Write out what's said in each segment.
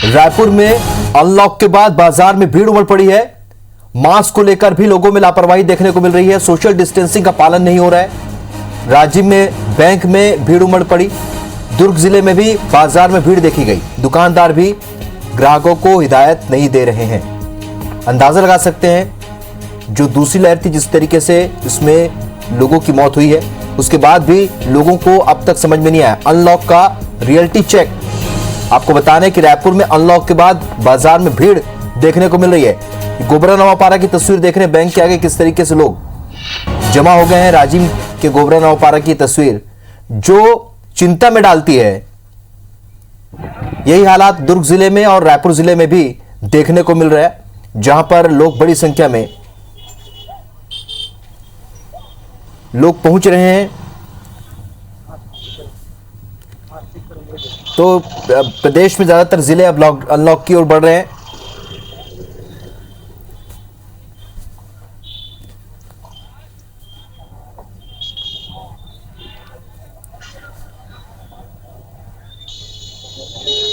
रायपुर में अनलॉक के बाद बाजार में भीड़ उमड़ पड़ी है। मास्क को लेकर भी लोगों में लापरवाही देखने को मिल रही है। सोशल डिस्टेंसिंग का पालन नहीं हो रहा है। राजीव में बैंक में भीड़ उमड़ पड़ी। दुर्ग जिले में भी बाजार में भीड़ देखी गई। दुकानदार भी ग्राहकों को हिदायत नहीं दे रहे हैं। अंदाजा लगा सकते हैं जो दूसरी लहर थी, जिस तरीके से इसमें लोगों की मौत हुई है, उसके बाद भी लोगों को अब तक समझ में नहीं आया अनलॉक का रियलिटी चेक। आपको बता दें कि रायपुर में अनलॉक के बाद बाजार में भीड़ देखने को मिल रही है। गोबरा नवापारा की तस्वीर देख रहे हैं, बैंक के आगे किस तरीके से लोग जमा हो गए हैं। राजीव के गोबरा नवापारा की तस्वीर जो चिंता में डालती है। यही हालात दुर्ग जिले में और रायपुर जिले में भी देखने को मिल रहा है, जहां पर लोग बड़ी संख्या में लोग पहुंच रहे हैं। तो प्रदेश में ज्यादातर जिले अब अनलॉक की ओर बढ़ रहे हैं।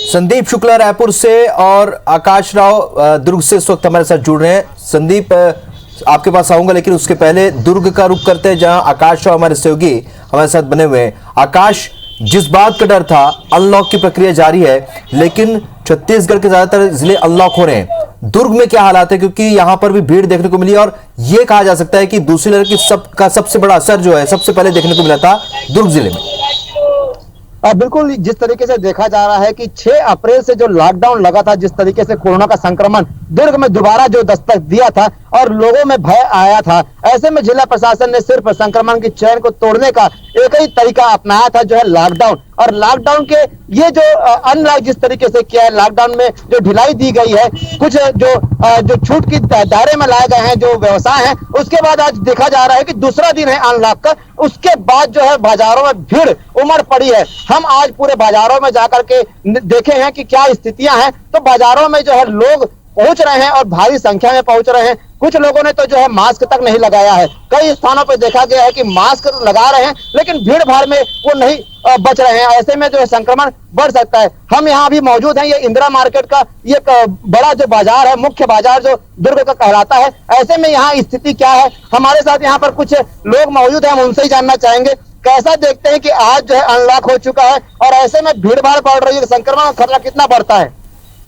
संदीप शुक्ला रायपुर से और आकाश राव दुर्ग से इस वक्त हमारे साथ जुड़ रहे हैं। संदीप, आपके पास आऊंगा, लेकिन उसके पहले दुर्ग का रुख करते हैं, जहां आकाश राव हमारे सहयोगी हमारे साथ बने हुए हैं। आकाश, जिस बात का डर था, अनलॉक की प्रक्रिया जारी है, लेकिन छत्तीसगढ़ के ज्यादातर जिले अनलॉक हो रहे हैं। दुर्ग में क्या हालात है, क्योंकि यहां पर भी भीड़ देखने को मिली और यह कहा जा सकता है कि दूसरी लहर की सबसे बड़ा असर जो है सबसे पहले देखने को मिला था दुर्ग जिले में। बिल्कुल, जिस तरीके से देखा जा रहा है कि 6 अप्रैल से जो लॉकडाउन लगा था, जिस तरीके से कोरोना का संक्रमण दुर्ग में दोबारा जो दस्तक दिया था और लोगों में भय आया था, ऐसे में जिला प्रशासन ने सिर्फ संक्रमण की चेन को तोड़ने का एक ही तरीका अपनाया था, जो है लॉकडाउन। और लॉकडाउन के ये जो अनलॉक जिस तरीके से किया है, लॉकडाउन में जो ढिलाई दी गई है, कुछ जो छूट की दायरे में लाए गए हैं जो व्यवसाय हैं, उसके बाद आज देखा जा रहा है कि दूसरा दिन है अनलॉक का। उसके बाद जो है बाजारों में भीड़ उमड़ पड़ी है। हम आज पूरे बाजारों में जाकर के देखे हैं कि क्या स्थितियां हैं। तो बाजारों में जो है लोग पहुंच रहे हैं और भारी संख्या में पहुंच रहे हैं। कुछ लोगों ने तो जो है मास्क तक नहीं लगाया है। कई स्थानों पर देखा गया है कि मास्क लगा रहे हैं, लेकिन भीड़ भाड़ में वो नहीं बच रहे हैं। ऐसे में जो है संक्रमण बढ़ सकता है। हम यहाँ भी मौजूद हैं, ये इंदिरा मार्केट का ये बड़ा जो बाजार है, मुख्य बाजार जो दुर्ग का कहलाता है। ऐसे में यहाँ स्थिति क्या है, हमारे साथ यहाँ पर कुछ लोग मौजूद हैं, हम उनसे ही जानना चाहेंगे कैसा देखते हैं कि आज जो है अनलॉक हो चुका है और ऐसे में भीड़ भाड़ बढ़ रही है, संक्रमण का खतरा कितना बढ़ता है।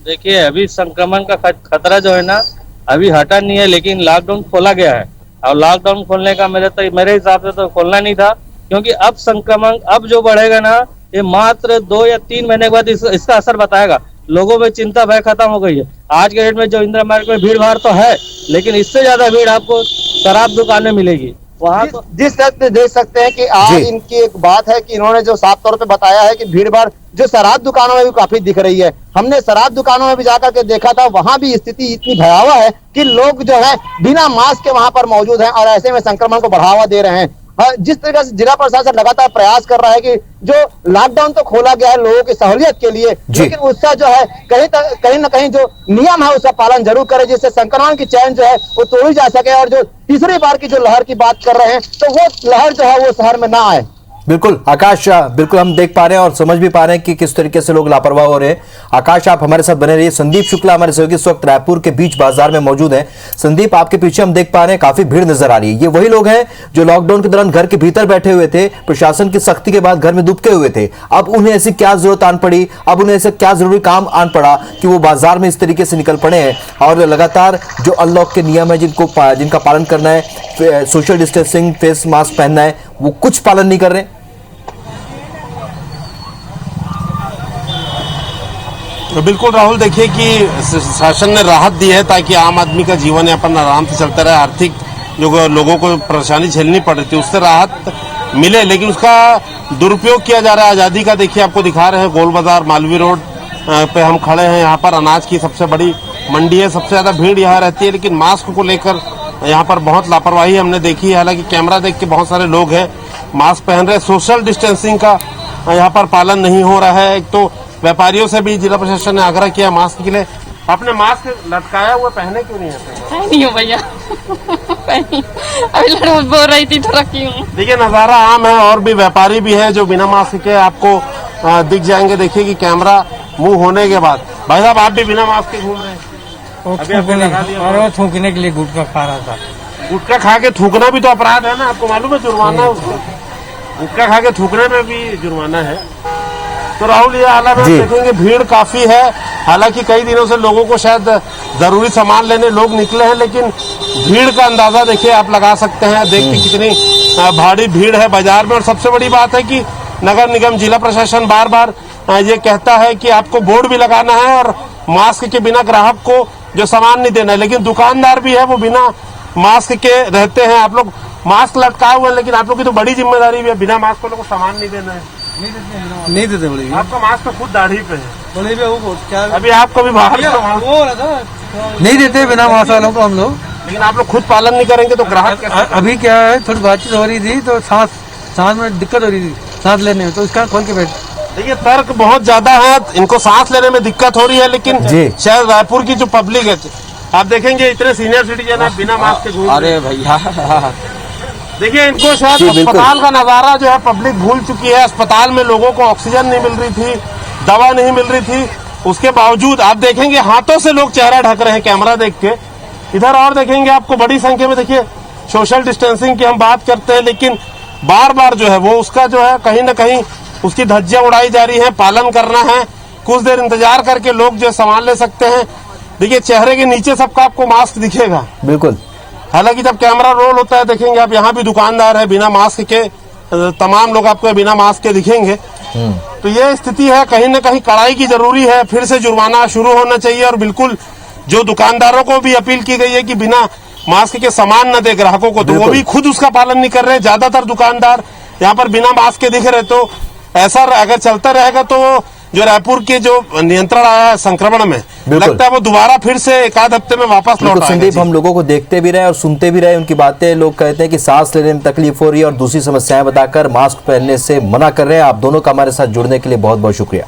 देखिए, अभी संक्रमण का खतरा जो है ना अभी हटा नहीं है, लेकिन लॉकडाउन खोला गया है और लॉकडाउन खोलने का मेरे हिसाब से तो खोलना नहीं था, क्योंकि अब संक्रमण अब जो बढ़ेगा ना, ये मात्र 2 या 3 महीने के बाद इसका असर बताएगा। लोगों में चिंता भय खत्म हो गई है। आज के डेट में जो इंदिरा मार्केट में भीड़ भाड़ तो है, लेकिन इससे ज्यादा भीड़ आपको शराब दुकान में मिलेगी। वहाँ तो जिस देख सकते हैं कि आज इनकी एक बात है कि इन्होंने जो साफ तौर पे बताया है कि भीड़ भाड़ जो शराब दुकानों में भी काफी दिख रही है। हमने शराब दुकानों में भी जाकर के देखा था, वहां भी स्थिति इतनी भयावह है कि लोग जो है बिना मास्क के वहां पर मौजूद हैं और ऐसे में संक्रमण को बढ़ावा दे रहे हैं। जिस तरीके से जिला प्रशासन लगातार प्रयास कर रहा है कि जो लॉकडाउन तो खोला गया है लोगों की सहूलियत के लिए, लेकिन उसका जो है कहीं ना कहीं जो नियम है उसका पालन जरूर करे, जिससे संक्रमण की चैन जो है वो तोड़ी जा सके और जो तीसरी बार की जो लहर की बात कर रहे हैं तो वो लहर जो है वो शहर में ना आए। बिल्कुल आकाश, बिल्कुल हम देख पा रहे हैं और समझ भी पा रहे हैं कि किस तरीके से लोग लापरवाह हो रहे हैं। आकाश, आप हमारे साथ बने रहिए। संदीप शुक्ला हमारे सहयोगी इस वक्त रायपुर के बीच बाजार में मौजूद हैं। संदीप, आपके पीछे हम देख पा रहे हैं काफी भीड़ नजर आ रही है। ये वही लोग हैं जो लॉकडाउन के दौरान घर के भीतर बैठे हुए थे, प्रशासन की सख्ती के बाद घर में दुबके हुए थे। अब उन्हें ऐसी क्या जरूरत आन पड़ी, अब उन्हें ऐसा क्या जरूरी काम आन पड़ा कि वो बाजार में इस तरीके से निकल पड़े हैं और लगातार जो अनलॉक के नियम है जिनका पालन करना है, सोशल डिस्टेंसिंग, फेस मास्क पहनना है, वो कुछ पालन नहीं कर रहे हैं। तो बिल्कुल राहुल, देखिए कि शासन ने राहत दी है ताकि आम आदमी का जीवन यापन आराम से चलता रहे। आर्थिक जो लोगों को परेशानी झेलनी पड़ रही थी उससे राहत मिले, लेकिन उसका दुरुपयोग किया जा रहा है। आज़ादी का देखिए आपको दिखा रहे हैं, गोल बाजार मालवीय रोड पे हम खड़े हैं। यहाँ पर अनाज की सबसे बड़ी मंडी है, सबसे ज्यादा भीड़ यहाँ रहती है, लेकिन मास्क को लेकर यहाँ पर बहुत लापरवाही हमने देखी है। हालांकि कैमरा देख के बहुत सारे लोग हैं मास्क पहन रहे। सोशल डिस्टेंसिंग का यहाँ पर पालन नहीं हो रहा है। एक तो व्यापारियों से भी जिला प्रशासन ने आग्रह किया मास्क के लिए। आपने मास्क लटकाया हुआ पहने क्यों नहीं है? नहीं हो भैया, अभी लड़कों बोल रही थी तो रखी हूँ। देखिए, नजारा आम है और भी व्यापारी भी है जो बिना मास्क के आपको दिख जाएंगे। देखिए कि कैमरा मुंह होने के बाद भाई साहब आप भी बिना मास्क के घूम रहे हैं? अभी आपने लगा लिया। और वो थूकने के लिए गुटखा खा रहा था। गुटखा खा के थूकना भी तो अपराध है ना, आपको मालूम है जुर्माना है उसका। गुटखा खा के थूकने में भी जुर्माना है। तो राहुल ये हालात में जी। देखेंगे भीड़ काफी है। हालांकि कई दिनों से लोगों को शायद जरूरी सामान लेने लोग निकले हैं, लेकिन भीड़ का अंदाजा देखिए आप लगा सकते हैं। देखते कितनी भारी भीड़ है बाजार में। और सबसे बड़ी बात है कि नगर निगम जिला प्रशासन बार बार ये कहता है कि आपको बोर्ड भी लगाना है और मास्क के बिना ग्राहक को जो सामान नहीं देना है, लेकिन दुकानदार भी है वो बिना मास्क के रहते हैं। आप लोग मास्क लटकाए हुए हैं, लेकिन आप लोग की तो बड़ी जिम्मेदारी भी है, बिना मास्क को लोगों को सामान नहीं देना है। नहीं देते बोले आपका मास्क तो खुद दाढ़ी पे है। बोले वो क्या अभी आपको भी बाहर से मास्क- वो रहा था नहीं देते बिना मास्क वालों को हम लोग। लेकिन आप लोग खुद पालन नहीं करेंगे तो ग्राहक कैसे? अभी क्या है थोड़ी बातचीत हो रही थी तो सांस में दिक्कत हो रही थी सांस लेने में, तो इसका खोल के बैठ। देखिए तर्क बहुत ज्यादा है, इनको सांस लेने में दिक्कत हो रही है, लेकिन जी। शायद रायपुर की जो पब्लिक है, आप देखेंगे इतने सीनियर सिटीजन है बिना मास्क के घूम रहे हैं। अरे भैया देखिए इनको शायद जी, बिल्कुल। अस्पताल का नजारा जो है पब्लिक भूल चुकी है। अस्पताल में लोगों को ऑक्सीजन नहीं मिल रही थी, दवा नहीं मिल रही थी, उसके बावजूद आप देखेंगे हाथों से लोग चेहरा ढक रहे हैं कैमरा देख के। इधर और देखेंगे आपको बड़ी संख्या में, देखिए सोशल डिस्टेंसिंग की हम बात करते हैं, लेकिन बार बार जो है वो उसका जो है कहीं ना कहीं उसकी धज्जियां उड़ाई जा रही है। पालन करना है, कुछ देर इंतजार करके लोग जो सामान ले सकते हैं। देखिए चेहरे के नीचे सबका आपको मास्क दिखेगा। बिल्कुल। हालांकि जब कैमरा रोल होता है देखेंगे आप यहाँ भी दुकानदार है बिना मास्क के, तमाम लोग आपको बिना मास्क के दिखेंगे। तो ये स्थिति है, कहीं ना कहीं कड़ाई की जरूरी है। फिर से जुर्माना शुरू होना चाहिए और बिल्कुल जो दुकानदारों को भी अपील की गई है कि बिना मास्क के सामान न दे ग्राहकों को, तो वो भी खुद उसका पालन नहीं कर रहे। ज्यादातर दुकानदार यहाँ पर बिना मास्क के दिख रहे। तो ऐसा अगर चलता रहेगा तो जो रायपुर के जो नियंत्रण आया है संक्रमण में, लगता है वो दोबारा फिर से एक आध हफ्ते में वापस लौट आएगा। संदीप, हम लोगों को देखते भी रहे और सुनते भी रहे उनकी बातें। लोग कहते हैं कि सांस लेने में तकलीफ हो रही है और दूसरी समस्याएं बताकर मास्क पहनने से मना कर रहे हैं। आप दोनों का हमारे साथ जुड़ने के लिए बहुत बहुत शुक्रिया।